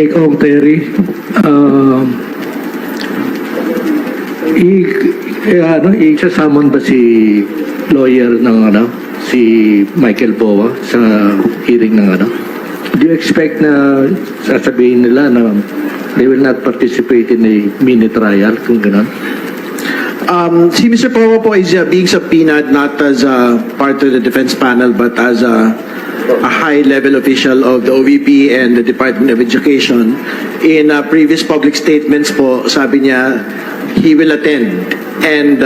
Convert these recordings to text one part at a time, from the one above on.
kay Kong Terry, i-summon ba si lawyer ng si Michael Boa sa hearing ng Do you expect na sasabihin nila na they will not participate in a mini trial kung gano'n? Si Mr. Powa po is being subpoenaed not as a part of the defense panel but as a high-level official of the OVP and the Department of Education. In previous public statements po, sabi niya he will attend and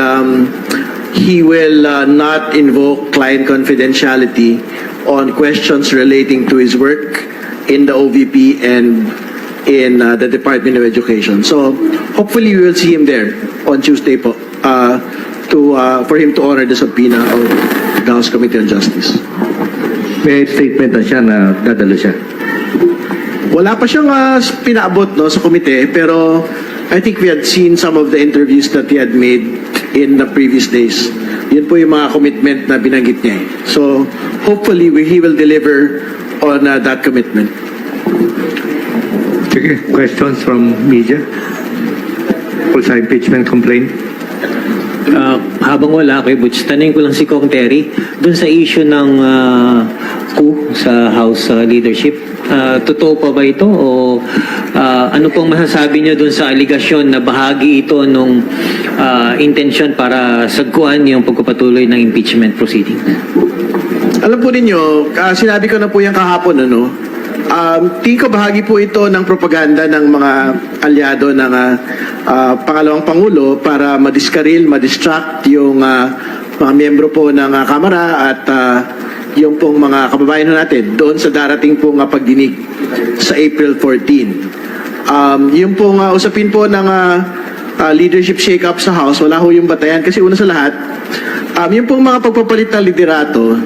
he will not invoke client confidentiality on questions relating to his work in the OVP and in the Department of Education. So hopefully we will see him there on Tuesday po for him to honor the subpoena of the House Committee on Justice. May statement na siya na dadalo siya. Wala pa siyang pinaabot sa komite, pero I think we had seen some of the interviews that he had made in the previous days. Yun po yung mga commitment na binanggit niya. So hopefully he will deliver on that commitment. Sige, questions from media? Sa impeachment complaint? Habang wala kay Butch, tanong ko lang si Kong Terry dun sa issue ng coup sa House leadership. Totoo pa ba ito o ano pong masasabi niyo dun sa aligasyon na bahagi ito nung intention para sagkuhan yung pagpapatuloy ng impeachment proceeding? Alam po ninyo, sinabi ko na po yan kahapon, tingin ko bahagi po ito ng propaganda ng mga alyado ng pangalawang Pangulo para madistract yung mga miyembro po ng Kamara at yung pong mga kababayan natin doon sa darating pong pagdinig sa April 14. Yung pong usapin po ng leadership shake-up sa House, wala ho yung batayan kasi una sa lahat, yung pong mga pagpapalit ng liderato,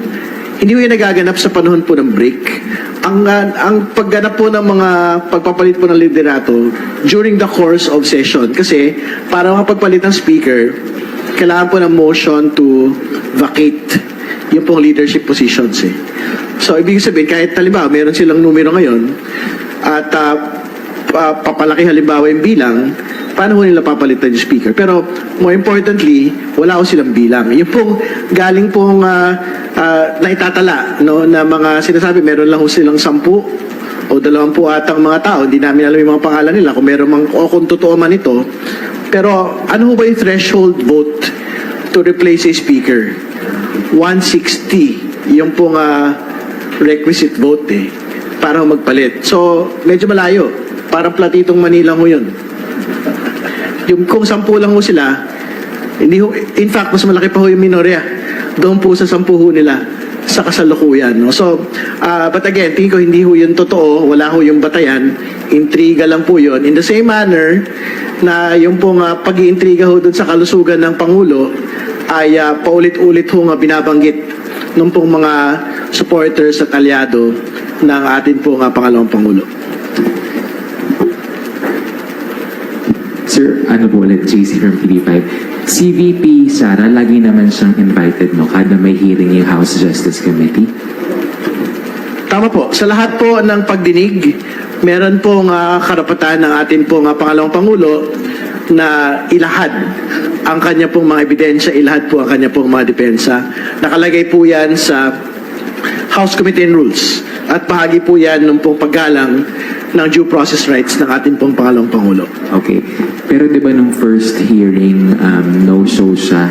hindi ko yung nagaganap sa panahon po ng break. Ang pagganap po ng mga pagpapalit po ng liderato during the course of session. Kasi para makapagpalit ng speaker, kailangan po ng motion to vacate yung pong leadership positions. So ibig sabihin, kahit halimbawa meron silang numero ngayon at papalaki halimbawa yung bilang, paano mo nila papalitan yung speaker? Pero more importantly, wala ko silang bilang. Yung pong galing pong naitatala na mga sinasabi, meron lang silang 10 o 20 atang mga tao. Hindi namin alam yung mga pangalan nila kung meron mang, o kung totoo man ito. Pero ano ba yung threshold vote to replace a speaker? 160 yung pong requisite vote para magpalit. So medyo malayo. Parang platitong Manila mo yun. Yung kung 10 lang ho sila, hindi ho, in fact, mas malaki pa ho yung minorya. Doon po sa 10 ho nila sa kasalukuyan. So, but again, tingin ko hindi ho yun totoo, wala ho yung batayan, intriga lang po yun. In the same manner na yung pong pag-iintriga ho doon sa kalusugan ng Pangulo ay paulit-ulit ho binabanggit ng pong mga supporters at alyado ng atin pong pangalawang Pangulo. Sir, ano po ulit, JC from TV5. Si VP Sara, lagi naman siyang invited, kada may hearing yung House Justice Committee. Tama po. Sa lahat po ng pagdinig, meron pong karapatan ng atin pong pangalawang Pangulo na ilahad ang kanya pong mga ebidensya, ilahad po ang kanya pong mga depensa. Nakalagay po yan sa House Committee on Rules at bahagi po yan ng pong paggalang ng due process rights ng atin pong pangalawang Pangulo. Okay. Pero di ba nung first hearing, no-show siya?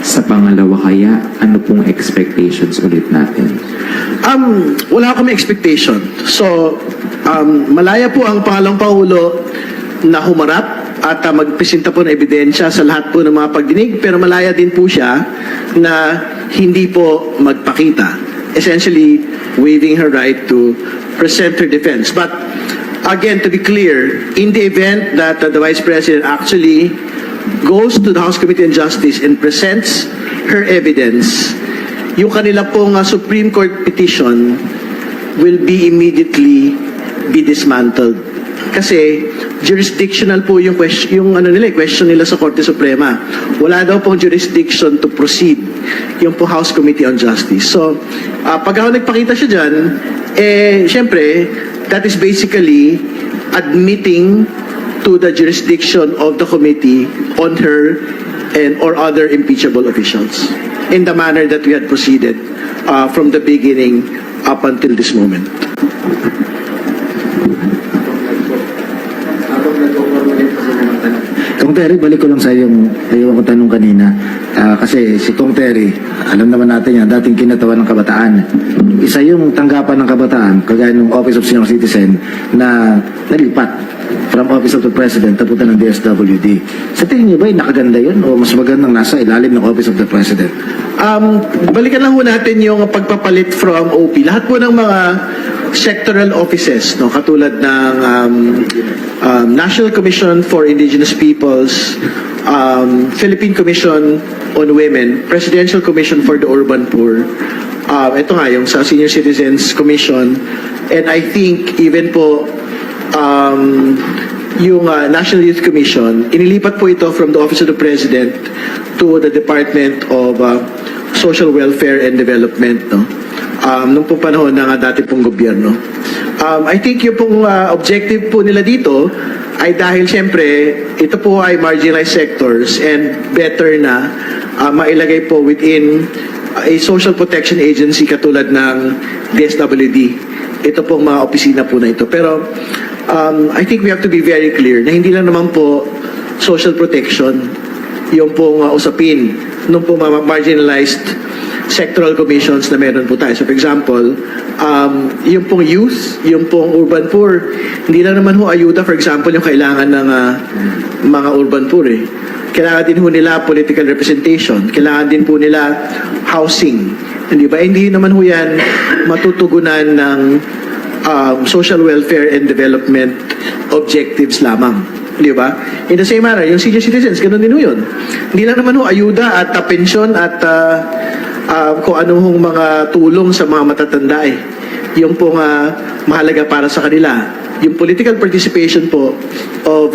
Sa pangalawa kaya, ano pong expectations ulit natin? Wala kami expectation. So, malaya po ang pangalawang Pangulo na humarap at magpresenta po ng ebidensya sa lahat po ng mga pagdinig, pero malaya din po siya na hindi po magpakita. Essentially, waiving her right to present her defense. But again, to be clear, in the event that the Vice President actually goes to the House Committee on Justice and presents her evidence, yung kanila pong Supreme Court petition will be immediately be dismantled. Kasi jurisdictional po yung question, question nila sa Korte Suprema. Wala daw pong jurisdiction to proceed yung po House Committee on Justice. So, pag ako nagpakita siya dyan, syempre, that is basically admitting to the jurisdiction of the committee on her and or other impeachable officials in the manner that we had proceeded from the beginning up until this moment. Kung Terry, balik ko lang sa yung ko tanong kanina. Kasi si Kong Terry, alam naman natin yan, dating kinatawan ng kabataan. Isa yung tanggapan ng kabataan, kagaya ng Office of Senior Citizen, na nalipat from Office of the President tapunta ng DSWD. Sa tingin niyo ba, nakaganda yun? O mas magandang nasa ilalim ng Office of the President? Balikan lang ho natin yung pagpapalit from OP. Lahat po ng mga sectoral offices, no, katulad ng National Commission for Indigenous Peoples, Philippine Commission on Women, Presidential Commission for the Urban Poor, ito nga yung sa Senior Citizens Commission, and I think even po yung National Youth Commission, inilipat po ito from the Office of the President to the Department of Social Welfare and Development, no? Nung pong panahon ng dati pong gobyerno. I think yung pong objective po nila dito ay dahil siyempre ito po ay marginalized sectors and better na mailagay po within a social protection agency katulad ng DSWD. Ito pong mga opisina po na ito. Pero I think we have to be very clear na hindi lang naman po social protection yung pong usapin nung pong mga marginalized sectoral commissions na meron po tayo. So for example, yung pong youth, yung pong urban poor, hindi lang naman ho ayuda, for example, yung kailangan ng mga urban poor eh. Kailangan din ho nila political representation, kailangan din po nila housing. Hindi ba? Hindi naman ho yan matutugunan ng social welfare and development objectives lamang. Di ba? In the same manner, yung senior citizens, ganun din ho yun. Hindi lang naman ho ayuda at pensyon at kung anong mga tulong sa mga matatanda eh. Yung pong mahalaga para sa kanila. Yung political participation po of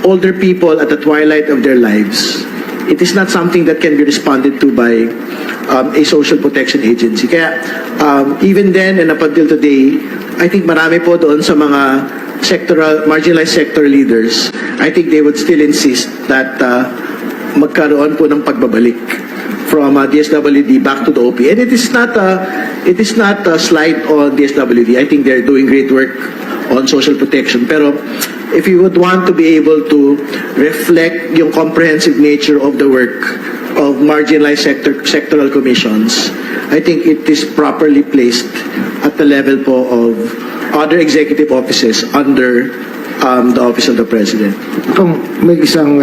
older people at the twilight of their lives. It is not something that can be responded to by a social protection agency. Kaya even then and up until today, I think marami po doon sa mga sectoral, marginalized sector leaders, I think they would still insist that magkaroon po ng pagbabalik from DSWD back to the OP. And it is not a slight on DSWD. I think they're doing great work on social protection. Pero if you would want to be able to reflect yung comprehensive nature of the work of marginalized sectoral commissions, I think it is properly placed at the level po of other executive offices under the Office of the President. Kung may isang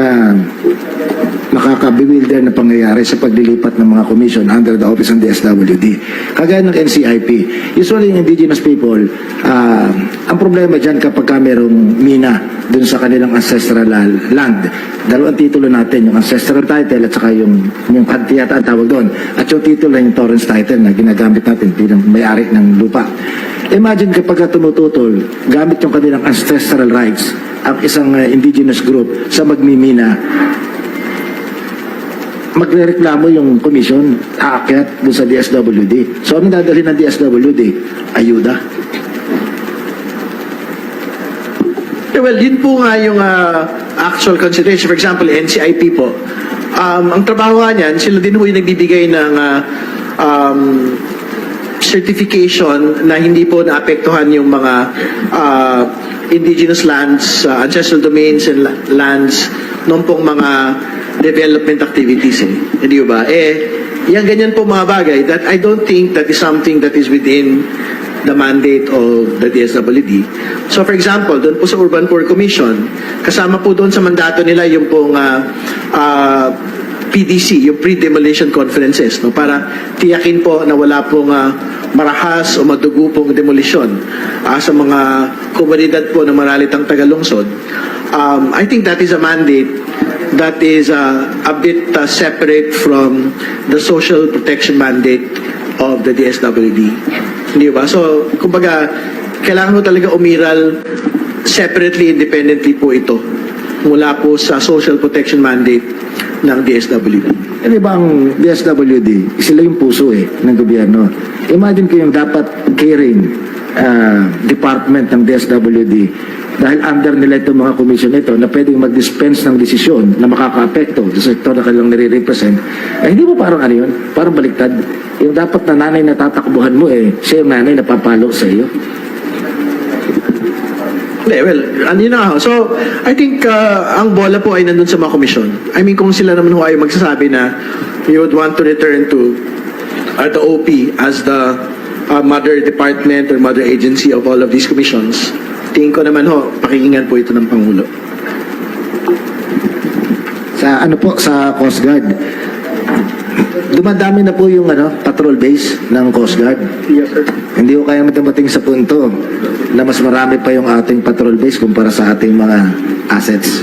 nakaka-bewilder na pangyayari sa paglilipat ng mga commission under the Office ng DSWD. Kagaya ng NCIP. Usually, yung indigenous people, ang problema dyan kapag merong mina dun sa kanilang ancestral land. Dalawang titulo natin, yung ancestral title at saka yung kantiyata ang tawag doon. At yung titulo yung Torrens title na ginagamit natin bilang may-ari ng lupa. Imagine kapag tumututol, gamit yung kanilang ancestral rights ang isang indigenous group sa magmimina, magrereklamo yung commission, aakyat doon sa DSWD. So, anong dadalhin ng DSWD? Ayuda. Well, yun po nga yung actual consideration. For example, NCIP po. Ang trabaho nga niyan, sila din po yung nagbibigay ng certification na hindi po naapektuhan yung mga indigenous lands, ancestral domains and lands noong pong mga development activities eh. Hindi ba? Yung ganyan po mga bagay that I don't think that is something that is within the mandate of the DSWD. So for example, doon po sa Urban Poor Commission, kasama po doon sa mandato nila yung pong PDC, yung pre-demolition conferences, no, para tiyakin po na wala pong marahas o madugo pong demolisyon sa mga komunidad po na maralitang tagalungsod. I think that is a mandate that is a bit separate from the social protection mandate of the DSWD. Hindi ba? So, kumbaga, kailangan mo talaga umiral separately, independently po ito mula po sa social protection mandate ng DSWD. Di ba ang DSWD, sila yung puso ng gobyerno. Imagine ko yung dapat caring department ng DSWD dahil under nila itong mga commission ito na pwedeng mag-dispense ng desisyon na makaka-apekto sa sektor na kanilang nire-represent, hindi mo parang ano yun? Parang baliktad. Yung dapat na nanay na tatakbuhan mo siya yung nanay na papalo sa iyo. Well, yun na nga. So, I think ang bola po ay nandun sa mga komisyon. I mean, kung sila naman ho ay magsasabi na you would want to return to the OP as the mother department or mother agency of all of these commissions, tingin ko naman ho, pakinggan po ito ng Pangulo. Sa sa Coast Guard, dumadami na po yung patrol base ng Coast Guard. Yes, sir. Hindi ko kaya matabating sa punto na mas marami pa yung ating patrol base kumpara sa ating mga assets.